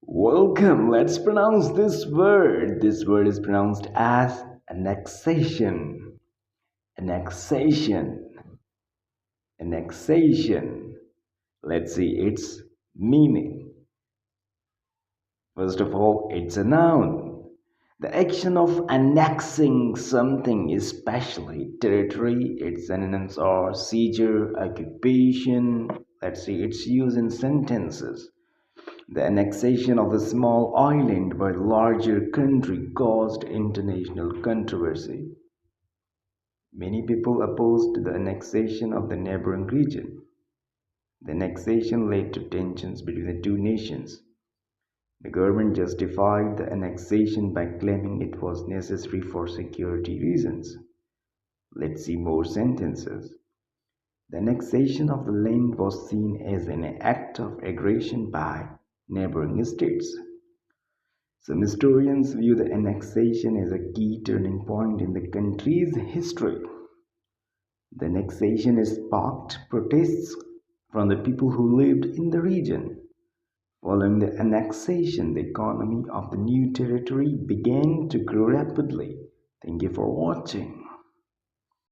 Welcome. Let's pronounce this word. This word is pronounced as annexation. Annexation. Annexation. Let's see its meaning. First of all, it's a noun. The action of annexing something, especially territory, its synonyms are seizure, occupation. Let's see its use in sentences. The annexation of a small island by a larger country caused international controversy. Many people opposed the annexation of the neighboring region. The annexation led to tensions between the two nations. The government justified the annexation by claiming it was necessary for security reasons. Let's see more sentences. The annexation of the land was seen as an act of aggression by neighboring states. Some historians view the annexation as a key turning point in the country's history. The annexation has sparked protests from the people who lived in the region. Following the annexation, the economy of the new territory began to grow rapidly. Thank you for watching.